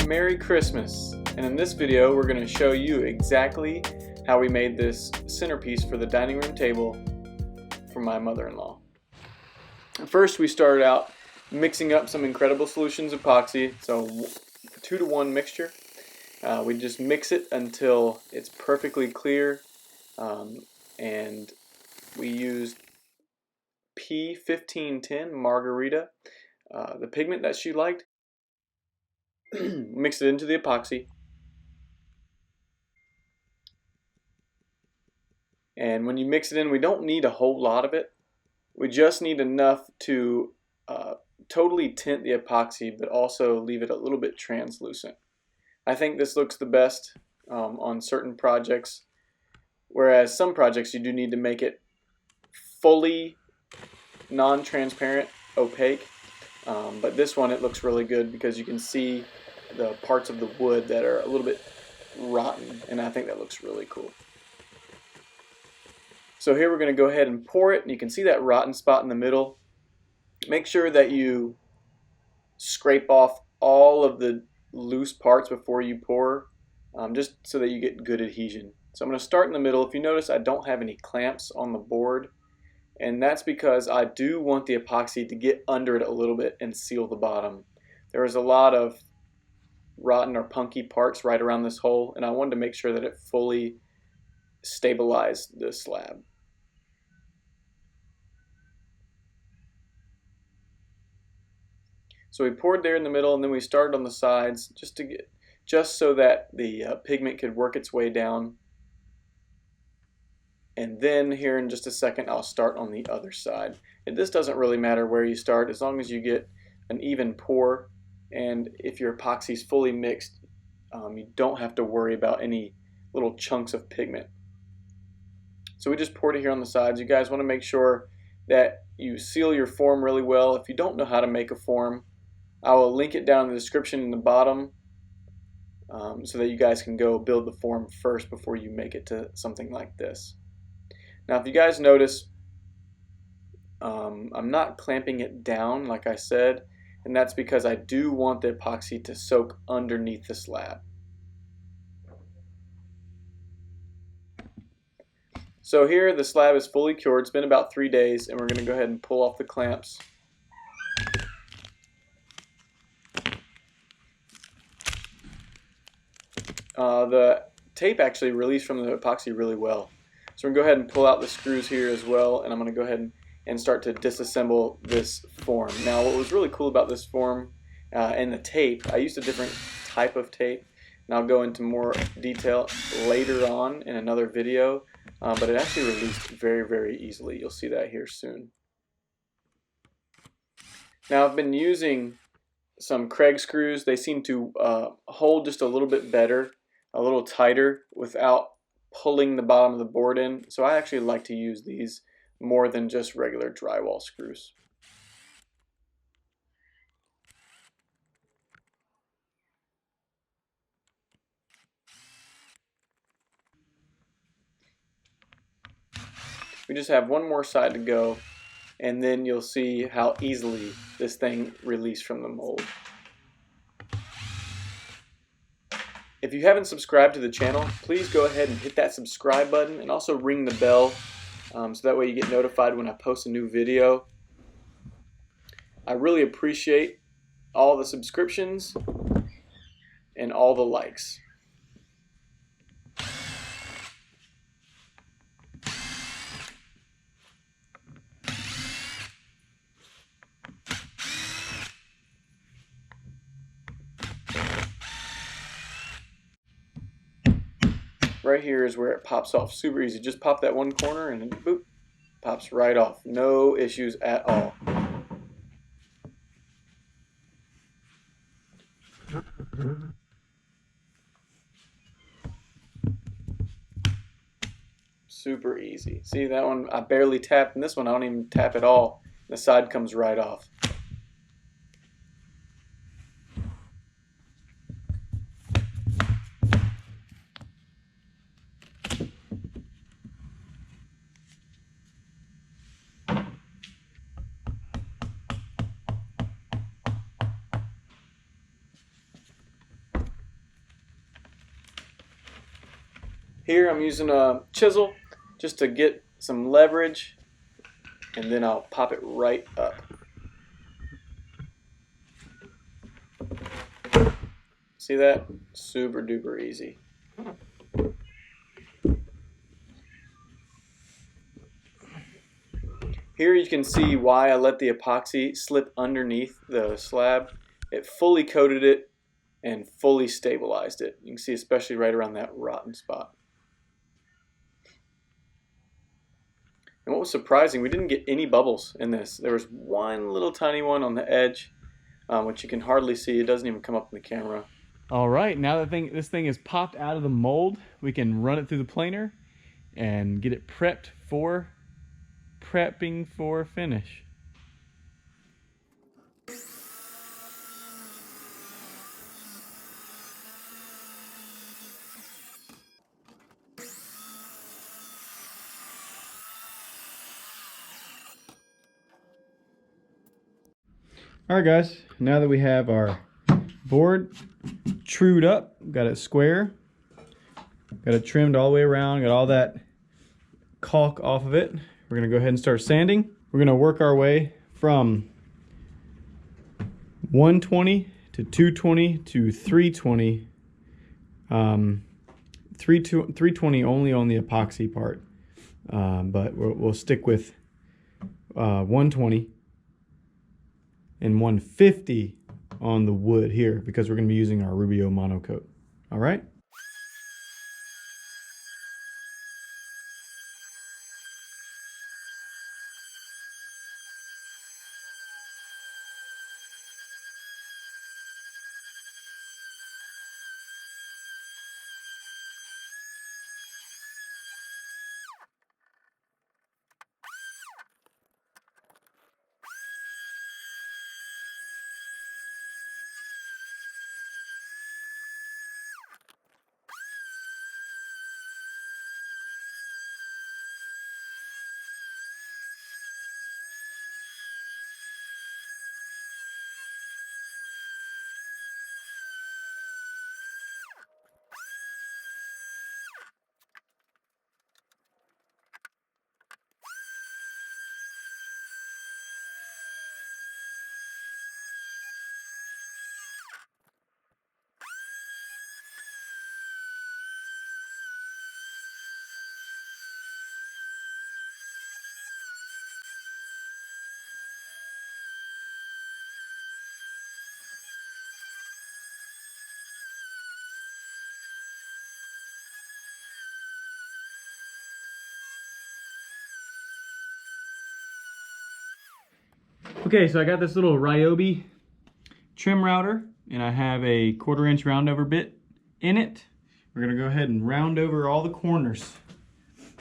Merry Christmas! And in this video we're going to show you exactly how we made this centerpiece for the dining room table for my mother-in-law. First we started out mixing up some Incredible Solutions epoxy, so 2-to-1 mixture. We just mix it until it's perfectly clear, and we used P1510 Margarita, the pigment that she liked. Mix it into the epoxy, and when you mix it in, we don't need a whole lot of it. We just need enough to totally tint the epoxy, but also leave it a little bit translucent. I think this looks the best on certain projects, whereas some projects you do need to make it fully non-transparent, opaque. But this one, it looks really good because you can see the parts of the wood that are a little bit rotten, and I think that looks really cool. So here we're going to go ahead and pour it, and you can see that rotten spot in the middle. Make sure that you scrape off all of the loose parts before you pour, just so that you get good adhesion. So I'm going to start in the middle. If you notice, I don't have any clamps on the board, and that's because I do want the epoxy to get under it a little bit and seal the bottom. There is a lot of rotten or punky parts right around this hole, and I wanted to make sure that it fully stabilized the slab. So we poured there in the middle, and then we started on the sides just so that the pigment could work its way down. And then here in just a second I'll start on the other side. And this doesn't really matter where you start as long as you get an even pour, and if your epoxy is fully mixed, you don't have to worry about any little chunks of pigment. So we just poured it here on the sides. You guys want to make sure that you seal your form really well. If you don't know how to make a form, I will link it down in the description in the bottom, so that you guys can go build the form first before you make it to something like this. Now if you guys notice, I'm not clamping it down like I said, and that's because I do want the epoxy to soak underneath the slab. So here the slab is fully cured. It's been about 3 days, and we're going to go ahead and pull off the clamps. The tape actually released from the epoxy really well. So we're going to go ahead and pull out the screws here as well, and I'm going to go ahead and start to disassemble this form. Now what was really cool about this form and the tape, I used a different type of tape, and I'll go into more detail later on in another video, but it actually released very, very easily. You'll see that here soon. Now I've been using some Craig screws. They seem to hold just a little bit better, a little tighter without pulling the bottom of the board in. So I actually like to use these more than just regular drywall screws. We just have one more side to go, and then you'll see how easily this thing released from the mold. If you haven't subscribed to the channel, please go ahead and hit that subscribe button and also ring the bell, so that way you get notified when I post a new video. I really appreciate all the subscriptions and all the likes. Right here is where it pops off super easy. Just pop that one corner and boop, pops right off. No issues at all. Super easy. See that one I barely tapped, and this one I don't even tap at all. The side comes right off. Here I'm using a chisel just to get some leverage, and then I'll pop it right up. See that? Super duper easy. Here you can see why I let the epoxy slip underneath the slab. It fully coated it and fully stabilized it. You can see especially right around that rotten spot. And what was surprising, we didn't get any bubbles in this. There was one little tiny one on the edge, which you can hardly see. It doesn't even come up in the camera. All right, now that this thing is popped out of the mold, we can run it through the planer and get it prepping for finish. All right, guys, now that we have our board trued up, got it square, got it trimmed all the way around, got all that caulk off of it, we're gonna go ahead and start sanding. We're gonna work our way from 120 to 220 to 320. 320 only on the epoxy part, but we'll stick with 120 and 150 on the wood here because we're going to be using our Rubio monocoat. All right. Okay, so I got this little Ryobi trim router, and I have a 1/4 inch roundover bit in it. We're gonna go ahead and round over all the corners.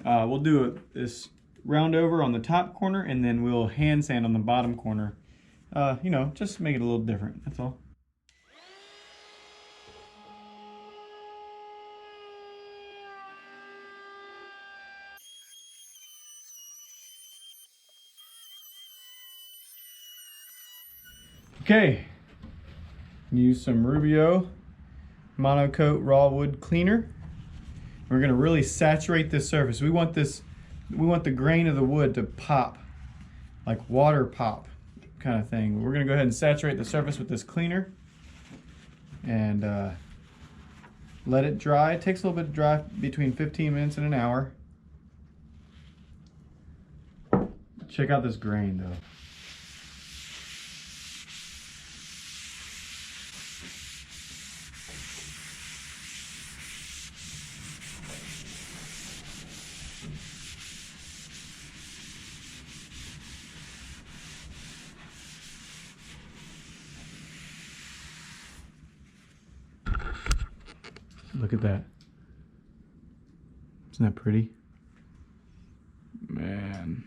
We'll do this round over on the top corner, and then we'll hand sand on the bottom corner. You know, just to make it a little different, that's all. Okay, use some Rubio monocoat raw wood cleaner. We're gonna really saturate this surface. We want the grain of the wood to pop, like water pop kind of thing. We're gonna go ahead and saturate the surface with this cleaner and let it dry. It takes a little bit to dry, between 15 minutes and an hour. Check out this grain though. Look at that. Isn't that pretty? Man.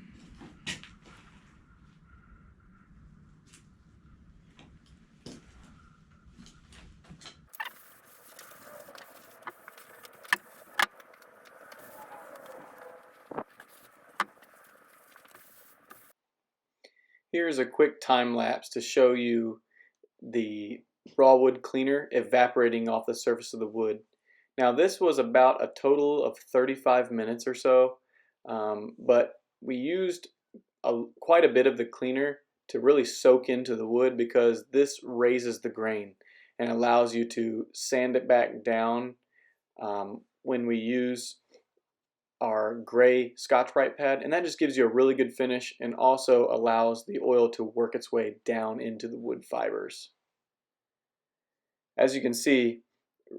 Here's a quick time lapse to show you the raw wood cleaner evaporating off the surface of the wood. Now this was about a total of 35 minutes or so, but we used quite a bit of the cleaner to really soak into the wood because this raises the grain and allows you to sand it back down when we use our gray Scotch-Brite pad, and that just gives you a really good finish and also allows the oil to work its way down into the wood fibers. As you can see,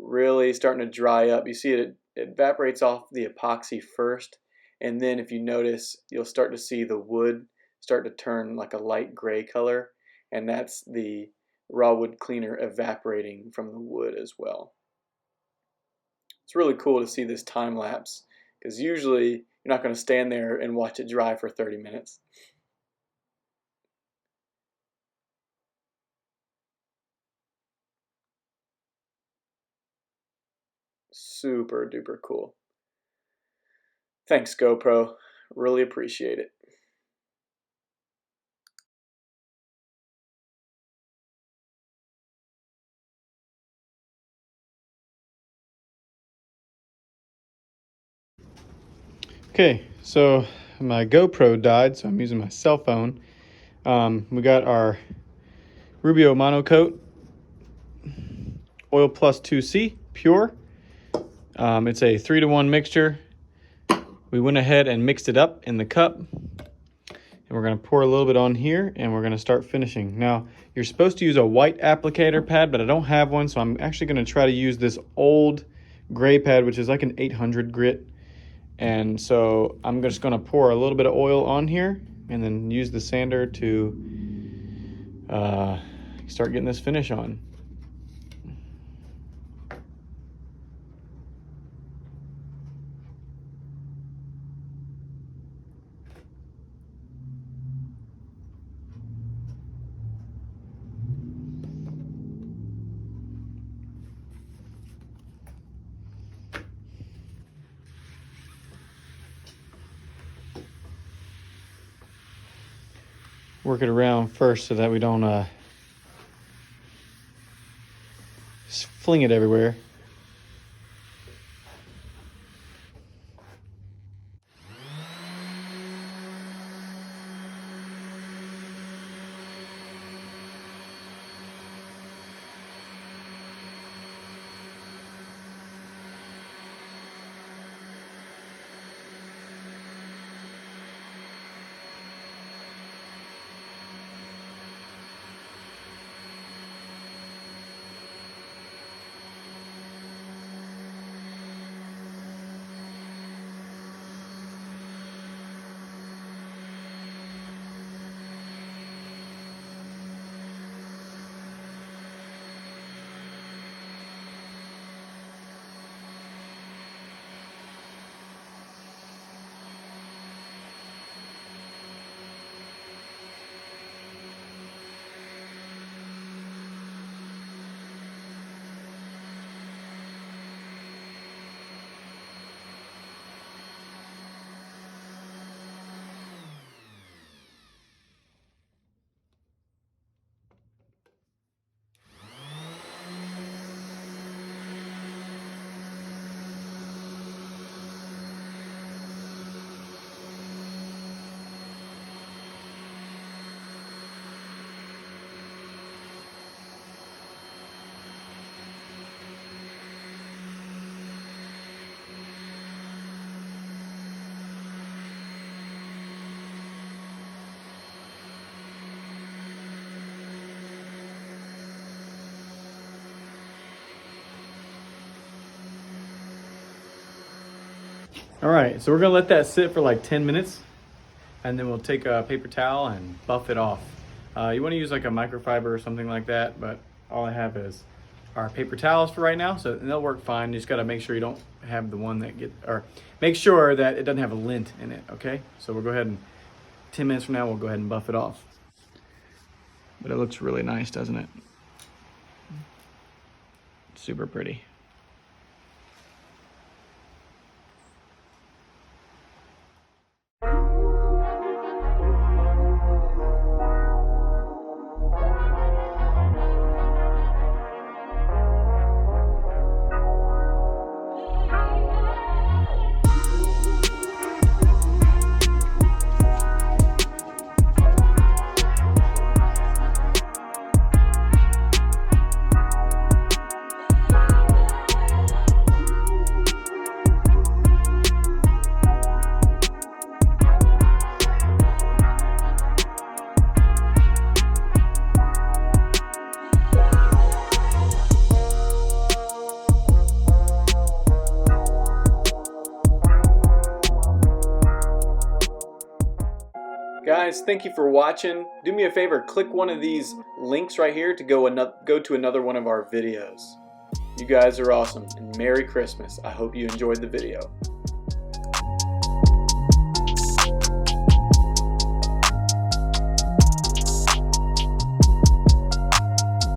really starting to dry up. You see it evaporates off the epoxy first, and then if you notice, you'll start to see the wood start to turn like a light gray color, and that's the raw wood cleaner evaporating from the wood as well. It's really cool to see this time lapse, because usually you're not going to stand there and watch it dry for 30 minutes. Super duper cool. Thanks, GoPro. Really appreciate it. Okay, so my GoPro died, so I'm using my cell phone. We got our Rubio Monocoat Oil Plus 2C Pure. It's a 3-to-1 mixture. We went ahead and mixed it up in the cup. And we're going to pour a little bit on here, and we're going to start finishing. Now, you're supposed to use a white applicator pad, but I don't have one, so I'm actually going to try to use this old gray pad, which is like an 800 grit. And so I'm just going to pour a little bit of oil on here and then use the sander to start getting this finish on. Work it around first so that we don't just fling it everywhere. All right, so we're gonna let that sit for like 10 minutes and then we'll take a paper towel and buff it off. You wanna use like a microfiber or something like that, but all I have is our paper towels for right now, so they'll work fine. You just gotta make sure you don't have the one that or make sure that it doesn't have a lint in it, okay? So we'll go ahead and 10 minutes from now, we'll go ahead and buff it off. But it looks really nice, doesn't it? Super pretty. Guys, thank you for watching. Do me a favor, click one of these links right here to go to another one of our videos. You guys are awesome, and Merry Christmas. I hope you enjoyed the video.